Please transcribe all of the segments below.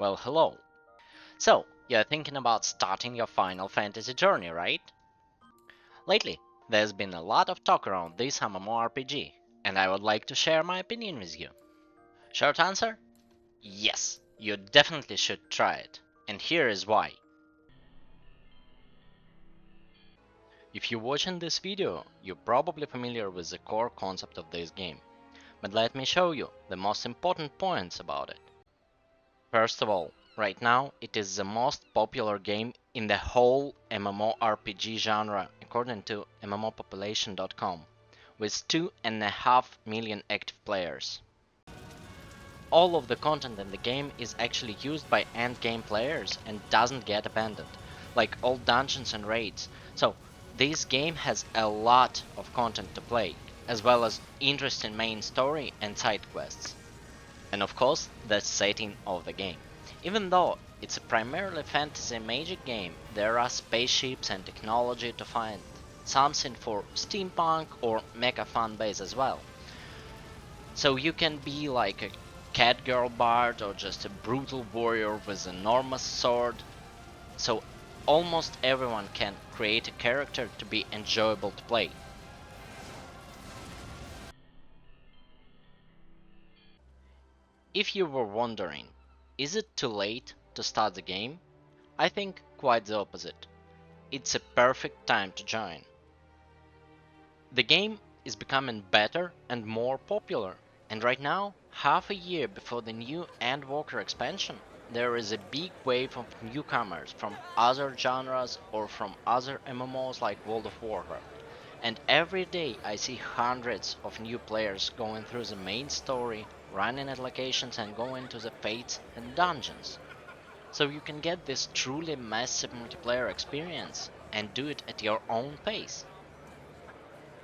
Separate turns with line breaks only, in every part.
Well, hello. So, you're thinking about starting your Final Fantasy journey, right? Lately, there's been a lot of talk around this MMORPG, and I would like to share my opinion with you. Short answer? Yes, you definitely should try it, and here is why. If you're watching this video, you're probably familiar with the core concept of this game, but let me show you the most important points about it. First of all, right now it is the most popular game in the whole MMORPG genre according to MMOpopulation.com, with 2.5 million active players. All of the content in the game is actually used by endgame players and doesn't get abandoned, like all dungeons and raids, so this game has a lot of content to play, as well as interesting main story and side quests. And of course, the setting of the game. Even though it's a primarily fantasy magic game, there are spaceships and technology to find, something for steampunk or mecha fanbase as well. So you can be like a cat girl bard or just a brutal warrior with an enormous sword. So almost everyone can create a character to be enjoyable to play. If you were wondering, is it too late to start the game? I think quite the opposite. It's a perfect time to join. The game is becoming better and more popular, and right now, half a year before the new Endwalker expansion, there is a big wave of newcomers from other genres or from other MMOs like World of Warcraft. And every day I see hundreds of new players going through the main story, running at locations and going to the fates and dungeons. So you can get this truly massive multiplayer experience and do it at your own pace.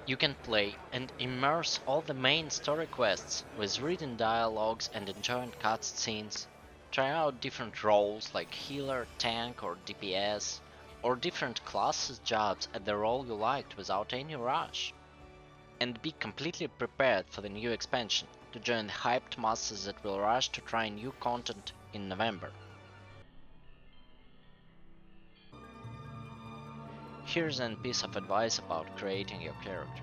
You can play and immerse all the main story quests with reading dialogues and enjoying cutscenes. Try out different roles like healer, tank or DPS, or different classes jobs at the role you liked without any rush. And be completely prepared for the new expansion to join the hyped masses that will rush to try new content in November. Here's a piece of advice about creating your character.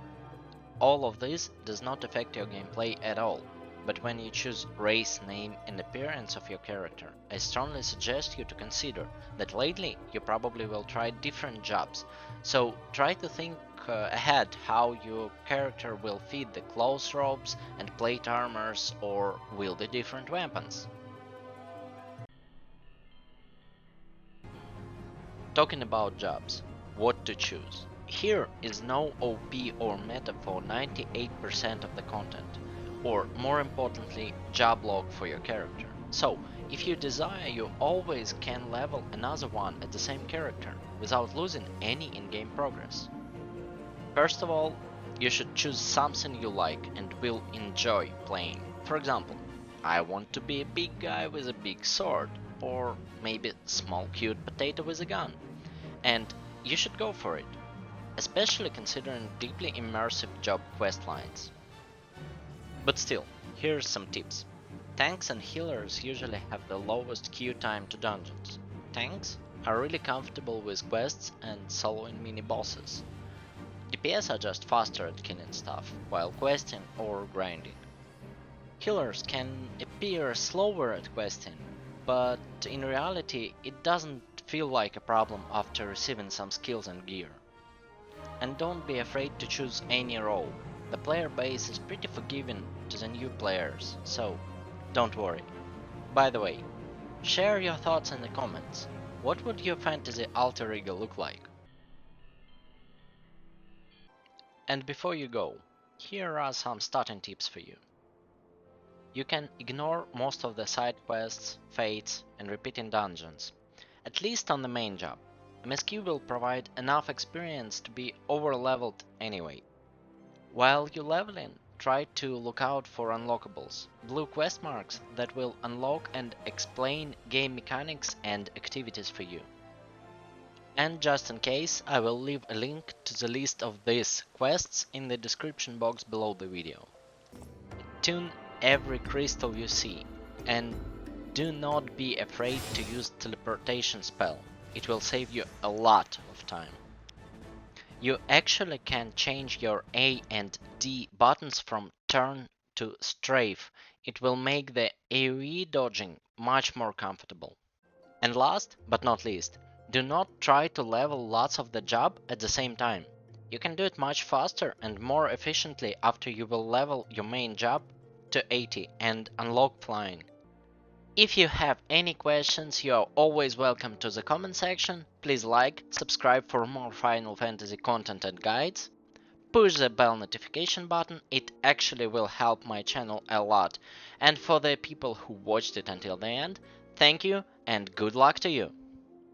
All of this does not affect your gameplay at all, but when you choose race, name and appearance of your character, I strongly suggest you to consider that lately you probably will try different jobs, so try to think ahead how your character will fit the clothes robes and plate armors or wield the different weapons. Talking about jobs, what to choose. Here is no OP or meta for 98% of the content, or more importantly, job log for your character. So, if you desire, you always can level another one at the same character, without losing any in-game progress. First of all, you should choose something you like and will enjoy playing. For example, I want to be a big guy with a big sword, or maybe small cute potato with a gun. And you should go for it, especially considering deeply immersive job quest lines. But still, here's some tips. Tanks and healers usually have the lowest queue time to dungeons. Tanks are really comfortable with quests and soloing mini bosses. DPS are just faster at killing stuff while questing or grinding. Healers can appear slower at questing, but in reality it doesn't feel like a problem after receiving some skills and gear. And don't be afraid to choose any role. The player base is pretty forgiving to the new players, so don't worry. By the way, share your thoughts in the comments. What would your fantasy alter ego look like? And before you go, here are some starting tips for you. You can ignore most of the side quests, fates, and repeating dungeons, at least on the main job. MSQ will provide enough experience to be over-leveled anyway. While you're leveling, try to look out for unlockables, blue quest marks that will unlock and explain game mechanics and activities for you. And just in case, I will leave a link to the list of these quests in the description box below the video. Tune every crystal you see, and Do not be afraid to use teleportation spell. It will save you a lot of time. You actually can change your A and D buttons from turn to strafe. It will make the AoE dodging much more comfortable. And last but not least, do not try to level lots of the job at the same time. You can do it much faster and more efficiently after you will level your main job to 80 and unlock flying. If you have any questions, you are always welcome to the comment section. Please like, subscribe for more Final Fantasy content and guides. Push the bell notification button, it actually will help my channel a lot. And for the people who watched it until the end, thank you and good luck to you!